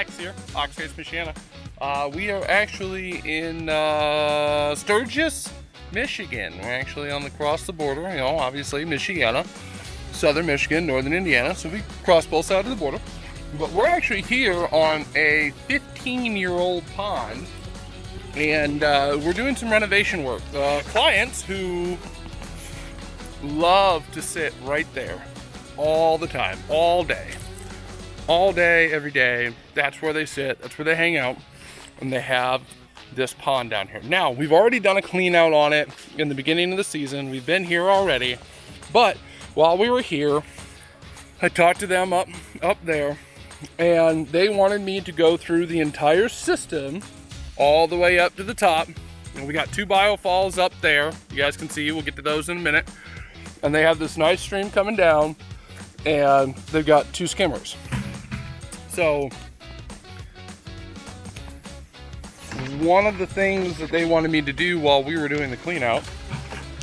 Axe here, Aquascapes Michiana. We are actually in Sturgis, Michigan. We're actually across the border, you know, obviously Michiana, southern Michigan, northern Indiana. So we cross both sides of the border. But we're actually here on a 15-year-old pond, and we're doing some renovation work. Clients who love to sit right there all the time, all day, every day. That's where they sit, that's where they hang out, and they have this pond down here. Now, we've already done a clean out on it in the beginning of the season. We've been here already, but while we were here, I talked to them up there, and they wanted me to go through the entire system all the way up to the top. And we got 2 biofalls up there. You guys can see, we'll get to those in a minute. And they have this nice stream coming down, and they've got 2 skimmers. So one of the things that they wanted me to do while we were doing the clean out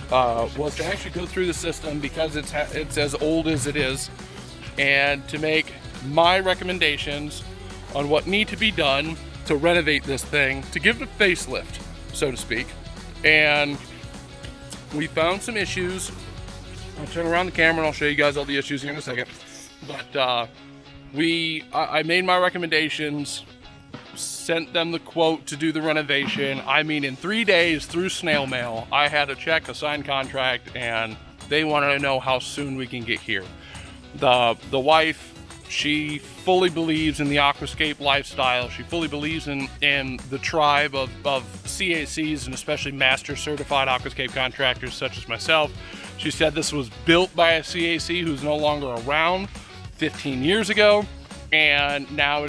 was to actually go through the system, because it's as old as it is, and to make my recommendations on what need to be done to renovate this thing, to give it a facelift, so to speak. And we found some issues. I'll turn around the camera and I'll show you guys all the issues here in a second. But I made my recommendations, sent them the quote to do the renovation. I mean, in 3 days through snail mail, I had a check, a signed contract, and they wanted to know how soon we can get here. The wife, she fully believes in the aquascape lifestyle. She fully believes in the tribe of CACs, and especially master certified aquascape contractors such as myself. She said this was built by a CAC who's no longer around 15 years ago. And now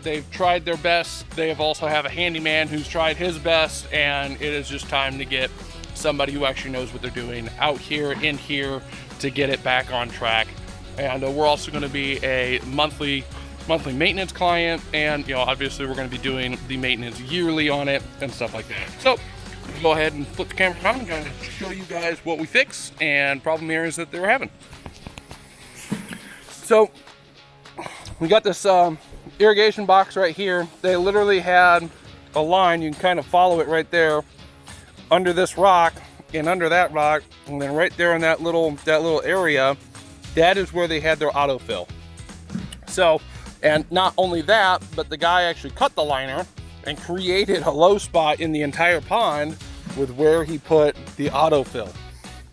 they've tried their best. They also have a handyman who's tried his best, and it is just time to get somebody who actually knows what they're doing out here, in here, to get it back on track. And we're also going to be a monthly maintenance client, and obviously we're going to be doing the maintenance yearly on it and stuff like that. So go ahead and flip the camera around. I'm going to show you guys what we fixed and problem areas that they were having. So we got this irrigation box right here. They literally had a line. You can kind of follow it right there under this rock and under that rock, and then right there in that little area, that is where they had their autofill. So, and not only that, but the guy actually cut the liner and created a low spot in the entire pond with where he put the autofill.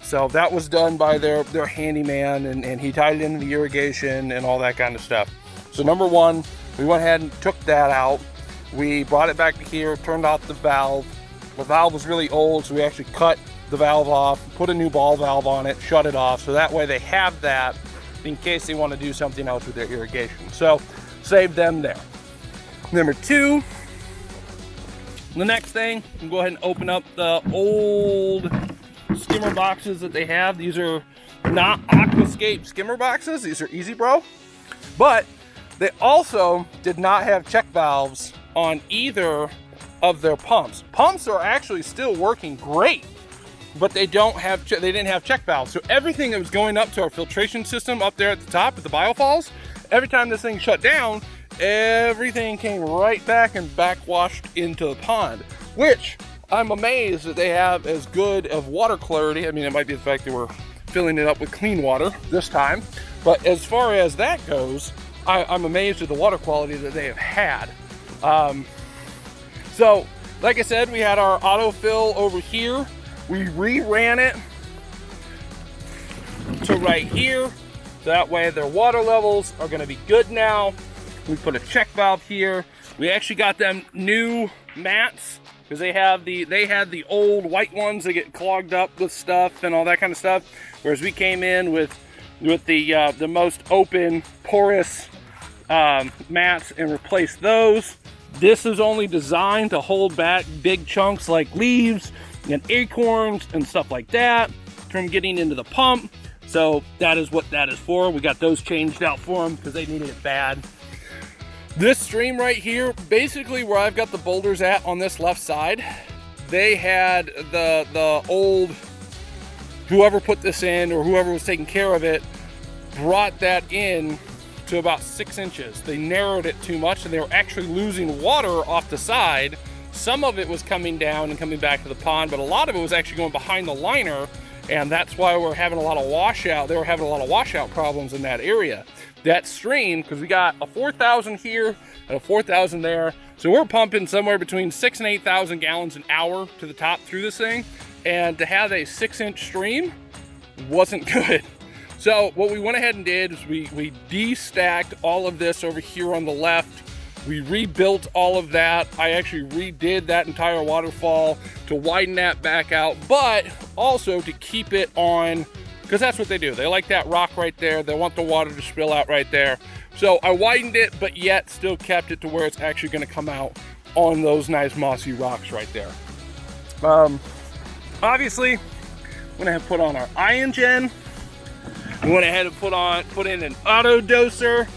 So that was done by their handyman, and he tied it into the irrigation and all that kind of stuff. So number one, we went ahead and took that out. We brought it back to here, turned off the valve. The valve was really old, so we actually cut the valve off, put a new ball valve on it, shut it off, so that way they have that in case they want to do something else with their irrigation. So save them there. Number 2, the next thing, we'll go ahead and open up the old skimmer boxes that they have. These are not Aquascape skimmer boxes, these are Easy Bro, but they also did not have check valves on either of their pumps. Pumps are actually still working great, but they didn't have check valves. So everything that was going up to our filtration system up there at the top at the biofalls, every time this thing shut down, everything came right back and backwashed into the pond, which I'm amazed that they have as good of water clarity. I mean, it might be the fact that we're filling it up with clean water this time, but as far as that goes, I'm amazed at the water quality that they have had. So like I said, we had our autofill over here. We re-ran it to right here. That way their water levels are gonna be good now. We put a check valve here. We actually got them new mats, because they had the old white ones that get clogged up with stuff and all that kind of stuff. Whereas we came in with the most open, porous mats and replaced those. This is only designed to hold back big chunks like leaves and acorns and stuff like that from getting into the pump. So that is what that is for. We got those changed out for them because they needed it bad. This stream right here, basically where I've got the boulders at on this left side, they had the old, whoever put this in or whoever was taking care of it, brought that in to about 6 inches. They narrowed it too much and they were actually losing water off the side. Some of it was coming down and coming back to the pond, but a lot of it was actually going behind the liner, and that's why we're having a lot of washout. They were having a lot of washout problems in that area. That stream, because we got a 4,000 here and a 4,000 there, so we're pumping somewhere between 6,000 and 8,000 gallons an hour to the top through this thing, and to have a 6-inch stream wasn't good. So what we went ahead and did is we de-stacked all of this over here on the left. We rebuilt all of that. I actually redid that entire waterfall to widen that back out, but also to keep it on, because that's what they do. They like that rock right there. They want the water to spill out right there. So I widened it, but yet still kept it to where it's actually gonna come out on those nice mossy rocks right there. Obviously, we're gonna have to put on our ion gen. We went ahead and put in an auto doser.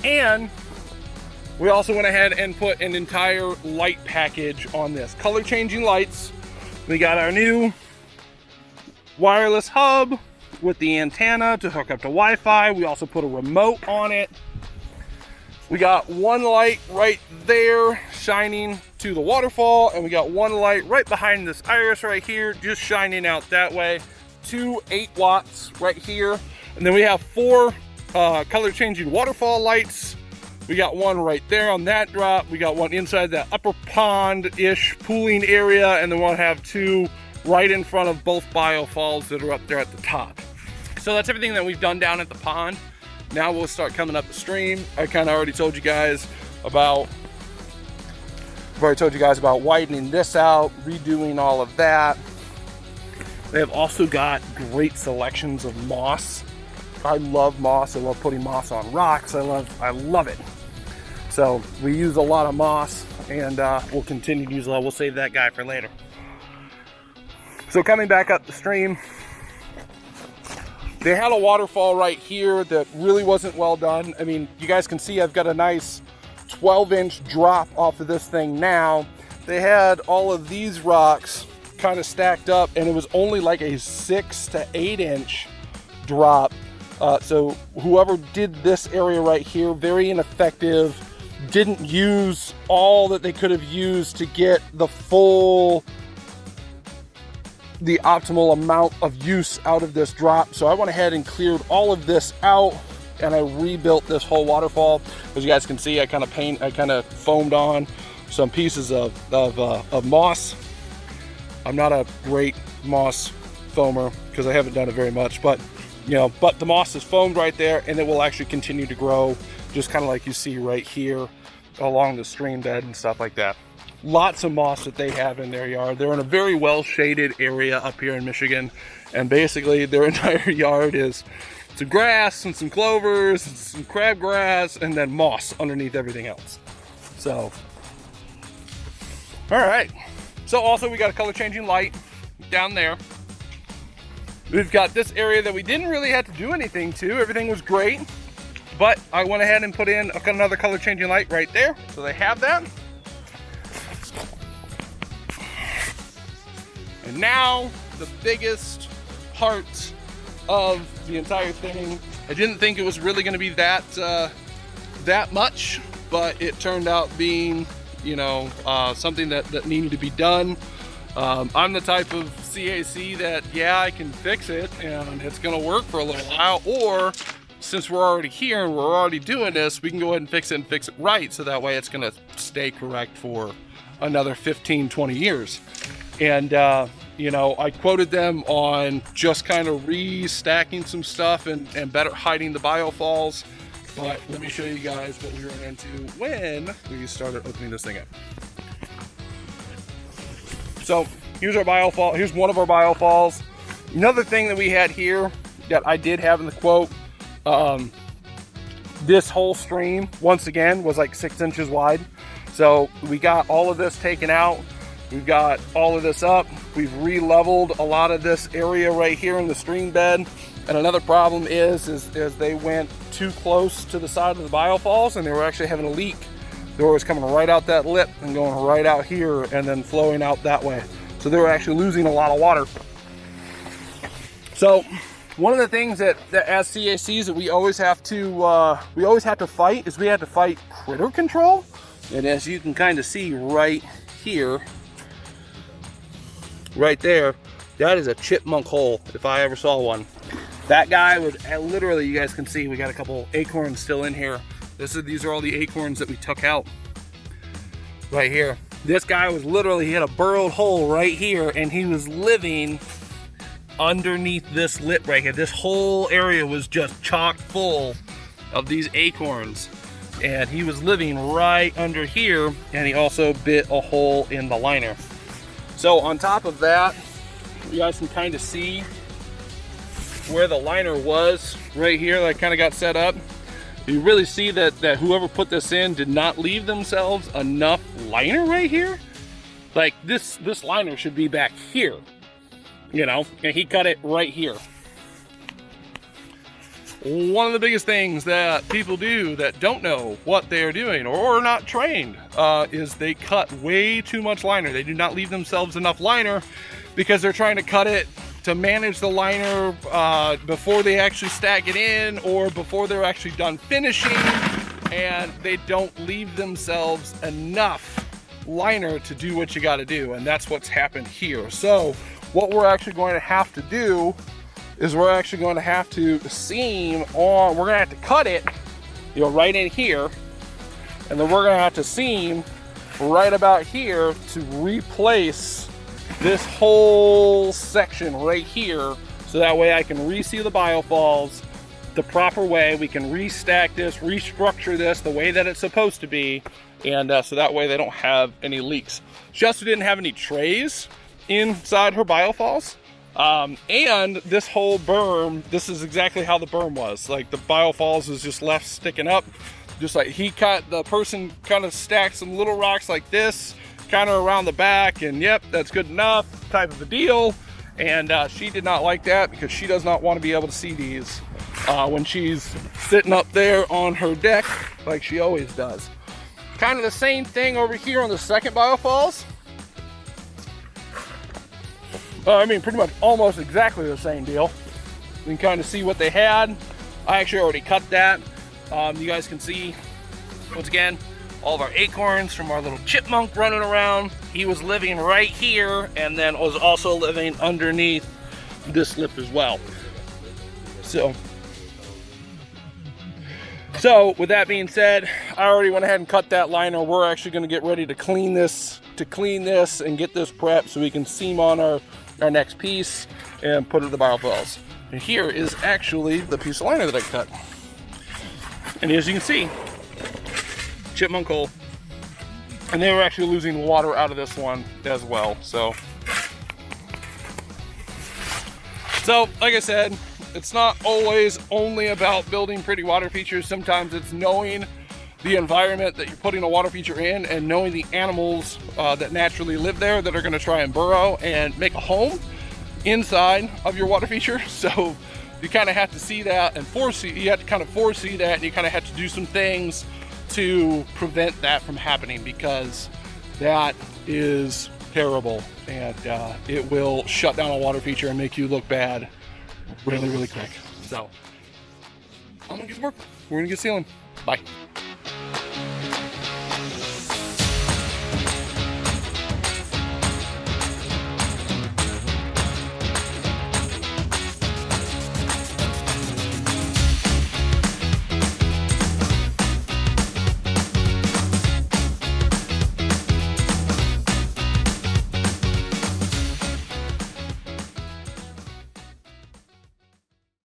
And we also went ahead and put an entire light package on this. Color changing lights. We got our new wireless hub with the antenna to hook up to Wi-Fi. We also put a remote on it. We got one light right there shining to the waterfall, and we got one light right behind this iris right here, just shining out that way. 2 8 watts right here. And then we have 4 color changing waterfall lights. We got one right there on that drop. We got one inside that upper pond-ish pooling area, and then we'll have 2 right in front of both biofalls that are up there at the top. So that's everything that we've done down at the pond. Now we'll start coming up the stream. I kind of already told you guys about widening this out, redoing all of that. They have also got great selections of moss. I love moss. I love putting moss on rocks. I love it. So we use a lot of moss, and we'll continue to use a lot. We'll save that guy for later. So coming back up the stream, they had a waterfall right here that really wasn't well done. I mean, you guys can see I've got a nice 12-inch drop off of this thing now. They had all of these rocks kind of stacked up, and it was only like a 6 to 8 inch drop. So whoever did this area right here, very ineffective, didn't use all that they could have used to get the optimal amount of use out of this drop. So I went ahead and cleared all of this out, and I rebuilt this whole waterfall. As you guys can see, I kind of foamed on some pieces of moss. I'm not a great moss foamer because I haven't done it very much, but the moss is foamed right there, and it will actually continue to grow, just kind of like you see right here along the stream bed and stuff like that. Lots of moss that they have in their yard. They're in a very well shaded area up here in Michigan, and basically their entire yard is some grass and some clovers and some crabgrass, and then moss underneath everything else. So, all right. So also we got a color changing light down there. We've got this area that we didn't really have to do anything to. Everything was great, but I went ahead and put in another color changing light right there. So they have that. And now the biggest part of the entire thing. I didn't think it was really going to be that much, but it turned out being, something that needed to be done. I'm the type of CAC that, yeah, I can fix it and it's gonna work for a little while, or since we're already here and we're already doing this, we can go ahead and fix it right, so that way it's gonna stay correct for another 15, 20 years. And I quoted them on just kind of restacking some stuff and better hiding the biofalls. But let me show you guys what we ran into when we started opening this thing up. So here's our biofall. Here's one of our biofalls. Another thing that we had here that I did have in the quote, this whole stream, once again, was like 6 inches wide. So we got all of this taken out. We've got all of this up. We've re-leveled a lot of this area right here in the stream bed. And another problem is they went too close to the side of the biofalls, and they were actually having a leak. The water was coming right out that lip and going right out here and then flowing out that way. So they were actually losing a lot of water. So One of the things that as CACs that we always have to fight is we have to fight critter control. And as you can kind of see right here, right there, that is a chipmunk hole if I ever saw one. That guy would literally, you guys can see we got a couple acorns still in here. These are all the acorns that we took out right here. This guy was literally, he had a burrowed hole right here, and he was living underneath this lip right here. This whole area was just chock full of these acorns, and he was living right under here, and he also bit a hole in the liner. So on top of that, you guys can kind of see where the liner was right here that kind of got set up. You really see that whoever put this in did not leave themselves enough liner right here. Like this liner should be back here, you know, and he cut it right here. One of the biggest things that people do that don't know what they're doing or are not trained is they cut way too much liner. They do not leave themselves enough liner because they're trying to cut it to manage the liner before they actually stack it in or before they're actually done finishing, and they don't leave themselves enough liner to do what you got to do, and that's what's happened here. So what we're actually going to have to do is we're actually going to have to seam on, we're going to have to cut it, you know, right in here, and then we're going to have to seam right about here to replace this whole section right here, so that way I can reseal the biofalls the proper way. We can restack this, restructure this the way that it's supposed to be, and so that way they don't have any leaks. She also didn't have any trays inside her biofalls, and this whole berm, this is exactly how the berm was. Like the biofalls was just left sticking up, just like the person kind of stacked some little rocks like this kind of around the back, and yep, that's good enough type of a deal. And she did not like that because she does not want to be able to see these when she's sitting up there on her deck like she always does. Kind of the same thing over here on the second biofalls. I mean, pretty much almost exactly the same deal. You can kind of see what they had. I actually already cut that. You guys can see, once again, all of our acorns from our little chipmunk running around. He was living right here, and then was also living underneath this lip as well. So with that being said, I already went ahead and cut that liner. We're actually going to get ready to clean this and get this prepped so we can seam on our next piece and put it in the biofalls. And here is actually the piece of liner that I cut. And as you can see, chipmunk hole, and they were actually losing water out of this one as well. So like I said, it's not always only about building pretty water features. Sometimes it's knowing the environment that you're putting a water feature in and knowing the animals that naturally live there that are going to try and burrow and make a home inside of your water feature. So you kind of have to see that and you have to kind of foresee that, and you kind of have to do some things to prevent that from happening, because that is terrible, and it will shut down a water feature and make you look bad really, really quick. So I'm gonna get to work. We're gonna get sealing. Bye.